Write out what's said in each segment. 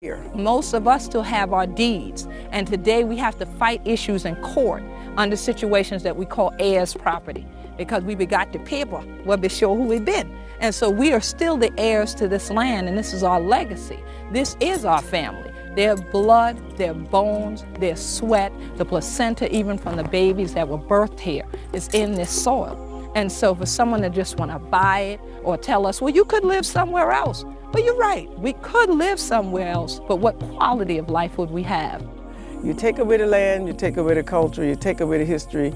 here. Most of us still have our deeds, and today we have to fight issues in court under situations that we call heirs property, because we got the paper, we'll be sure who we been. And so we are still the heirs to this land, and this is our legacy. This is our family. Their blood, their bones, their sweat, the placenta even from the babies that were birthed here is in this soil. And so for someone to just want to buy it or tell us, well, you could live somewhere else. Well, you're right, we could live somewhere else, but what quality of life would we have? You take away the land, you take away the culture, you take away the history,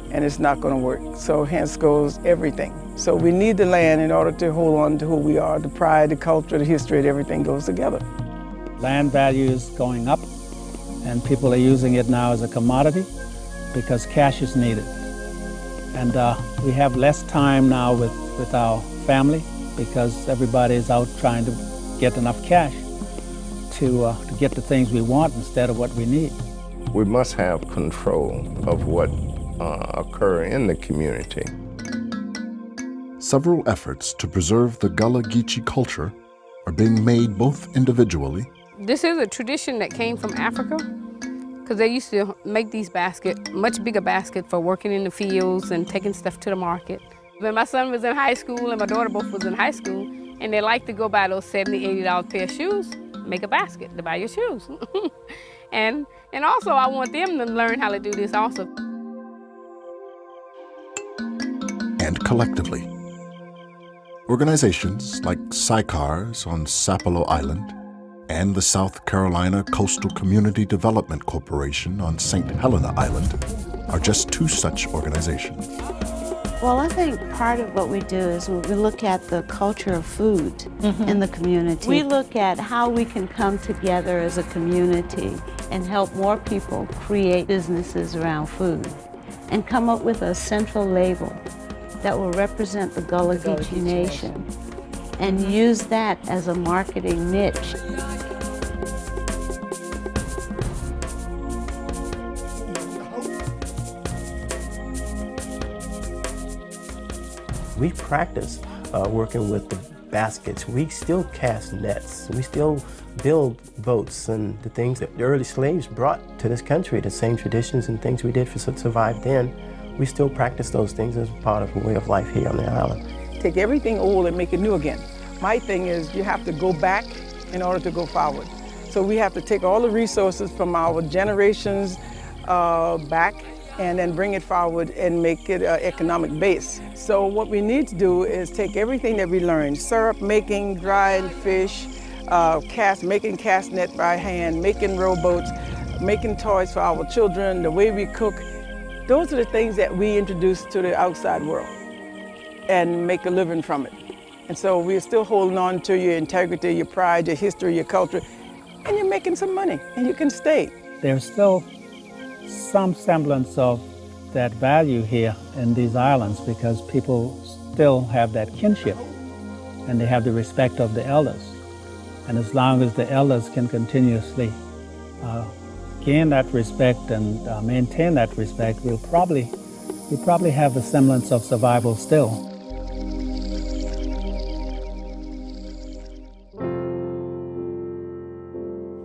and it's not going to work. So hence goes everything. So we need the land in order to hold on to who we are. The pride, the culture, the history, and everything goes together. Land value is going up, and people are using it now as a commodity because cash is needed. And we have less time now with our family because everybody is out trying to get enough cash to get the things we want instead of what we need. We must have control of what occur in the community. Several efforts to preserve the Gullah Geechee culture are being made both individually. This is a tradition that came from Africa, because they used to make these baskets, much bigger baskets for working in the fields and taking stuff to the market. When my son was in high school and my daughter both was in high school, and they like to go buy those $70, $80 pair of shoes, make a basket to buy your shoes. and also I want them to learn how to do this also. And collectively, organizations like SICARS on Sapelo Island and the South Carolina Coastal Community Development Corporation on St. Helena Island are just two such organizations. Well, I think part of what we do is we look at the culture of food in the community. We look at how we can come together as a community and help more people create businesses around food and come up with a central label that will represent the Gullah Geechee Nation and use that as a marketing niche. We practice working with the baskets. We still cast nets. We still build boats and the things that the early slaves brought to this country, the same traditions and things we did to survive then. We still practice those things as part of a way of life here on the island. Take everything old and make it new again. My thing is you have to go back in order to go forward. So we have to take all the resources from our generations back and then bring it forward and make it an economic base. So what we need to do is take everything that we learned, syrup making, dried fish, making cast net by hand, making rowboats, making toys for our children, the way we cook. Those are the things that we introduce to the outside world and make a living from it. And so we're still holding on to your integrity, your pride, your history, your culture, and you're making some money, and you can stay. There's still some semblance of that value here in these islands because people still have that kinship and they have the respect of the elders. And as long as the elders can continuously gain that respect and maintain that respect, we'll probably have a semblance of survival still.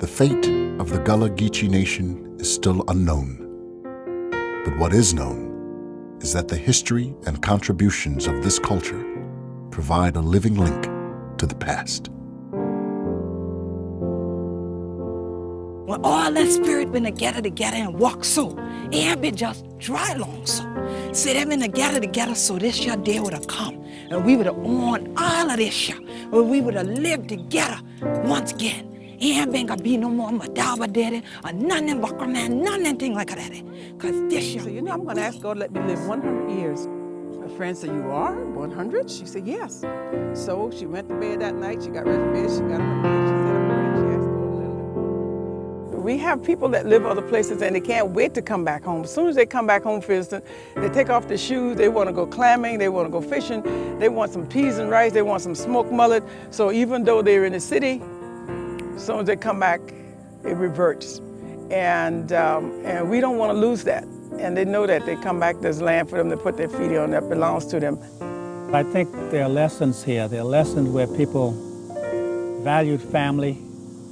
The fate of the Gullah Geechee Nation is still unknown. But what is known is that the history and contributions of this culture provide a living link to the past. When all that spirit been together and walk so, it be just dry long so. See, they been together so this year day would have come and we would have owned all of this year, or we would have lived together once again. Ain't been gonna be no more Madaba daddy or nothing but man, nothing like that. Cause this year. So I'm gonna ask God to let me live 100 years. A friend said, you are 100? She said, yes. So she went to bed that night, she got ready for bed, she got on her bed, she said a prayer, she asked God to let her live. We have people that live other places and they can't wait to come back home. As soon as they come back home, for instance, they take off their shoes, they wanna go clamming, they wanna go fishing, they want some peas and rice, they want some smoked mullet. So even though they're in the city, as soon as they come back, it reverts. And we don't want to lose that. And they know that they come back, there's land for them to put their feet on that belongs to them. I think there are lessons here. There are lessons where people valued family,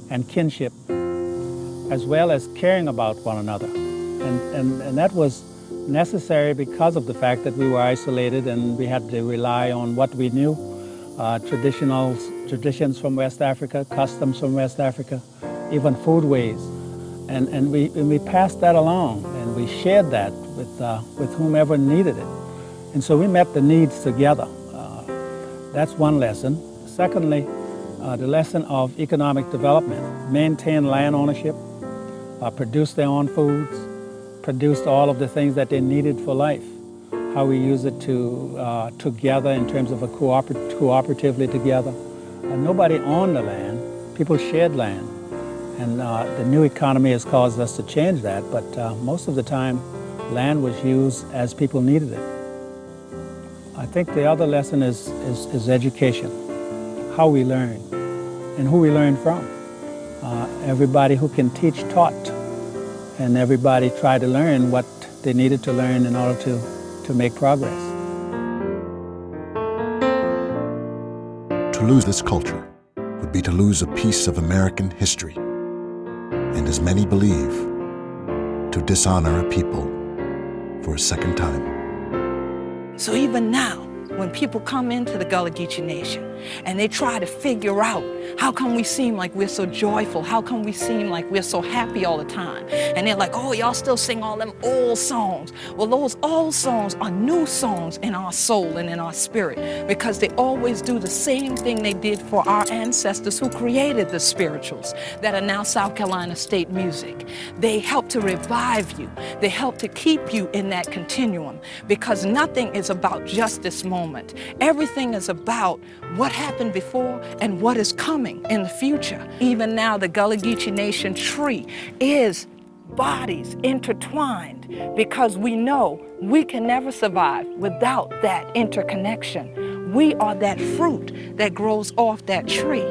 and kinship, as well as caring about one another. And that was necessary because of the fact that we were isolated and we had to rely on what we knew, traditions from West Africa, customs from West Africa, even foodways. And we passed that along, and we shared that with whomever needed it. And so we met the needs together. That's one lesson. Secondly, the lesson of economic development, maintain land ownership, produce their own foods, produced all of the things that they needed for life, how we use it together in terms of cooperatively together. Nobody owned the land, people shared land. And the new economy has caused us to change that, but most of the time, land was used as people needed it. I think the other lesson is education, how we learn, and who we learn from. Everybody who can teach taught, and everybody tried to learn what they needed to learn in order to make progress. To lose this culture would be to lose a piece of American history, and as many believe, to dishonor a people for a second time. So even now, when people come into the Gullah Geechee Nation and they try to figure out how come we seem like we're so joyful, how come we seem like we're so happy all the time, and they're like, oh, y'all still sing all them old songs. Well, those old songs are new songs in our soul and in our spirit, because they always do the same thing they did for our ancestors who created the spirituals that are now South Carolina state music. They help to revive you. They help to keep you in that continuum, because nothing is about just this moment. Everything is about what happened before and what is coming in the future. Even now, the Gullah Geechee Nation tree is bodies intertwined, because we know we can never survive without that interconnection. We are that fruit that grows off that tree.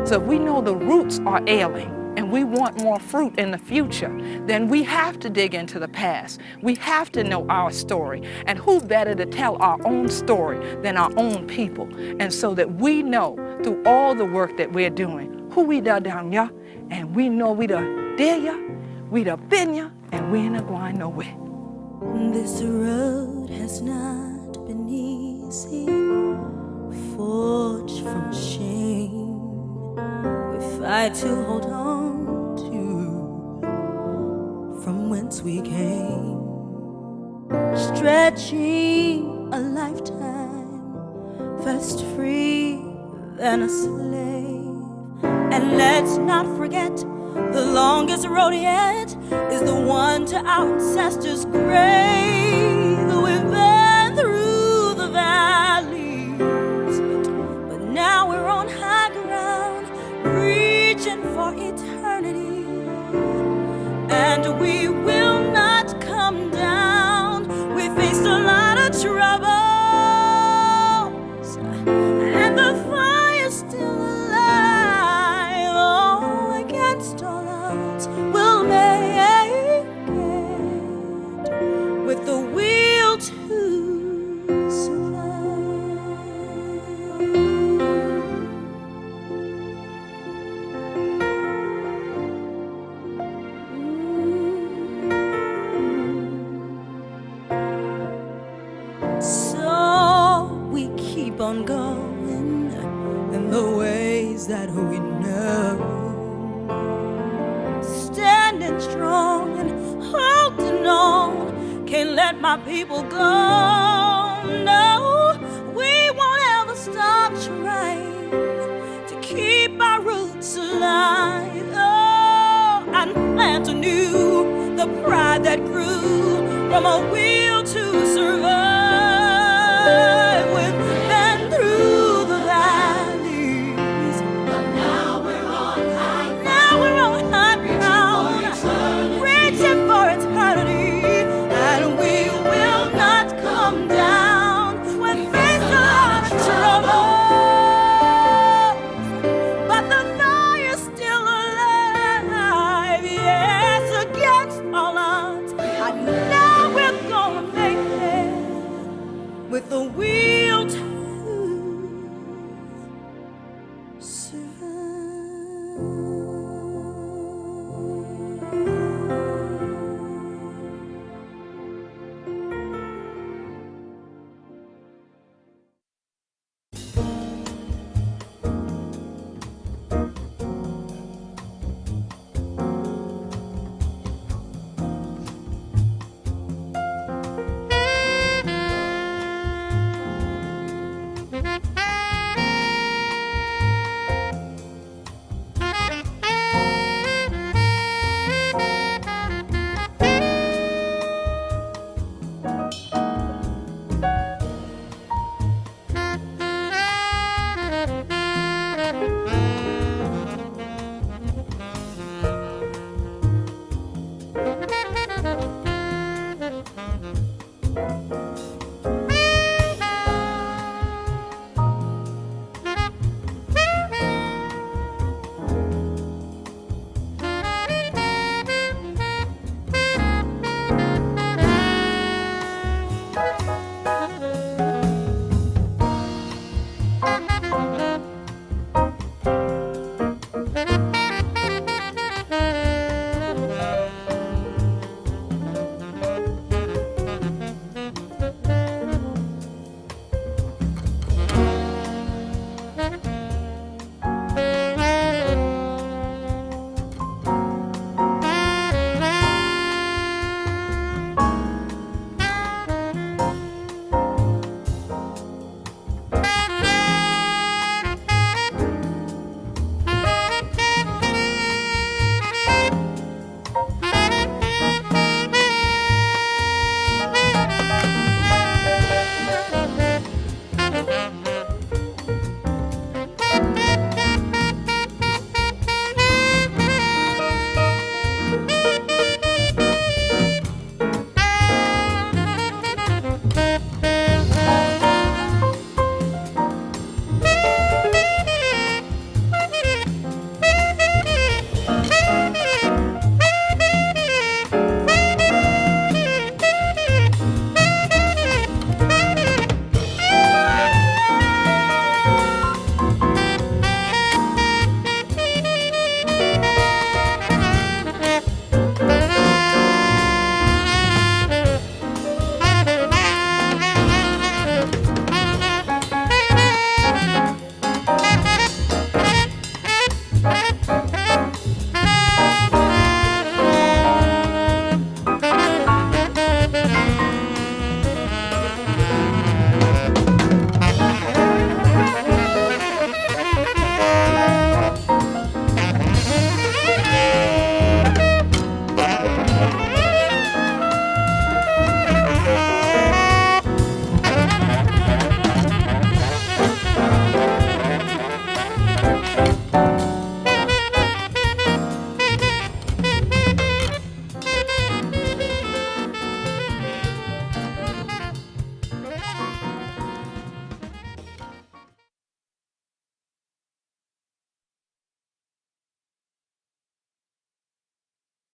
So if we know the roots are ailing and we want more fruit in the future, then we have to dig into the past. We have to know our story. And who better to tell our own story than our own people? And so that we know through all the work that we're doing, who we da down ya, and we know we da dare ya, we da been ya, and we ain't going nowhere. This road has not been easy, forged from shame. We fight to hold on to from whence we came, stretching a lifetime, first free, then a slave. And let's not forget, the longest road yet is the one to our ancestors' grave. We've been through the valleys, but now we're on high ground, reaching for eternity. And we will not come down. We faced a lot of troubles, and the fire's still alive. Oh, against all odds, we'll make it with the will to survive. So we keep on going in the ways that we know, standing strong and holding on. Can't let my people go. No, we won't ever stop trying to keep our roots alive. Oh, and plant anew the pride that grew from a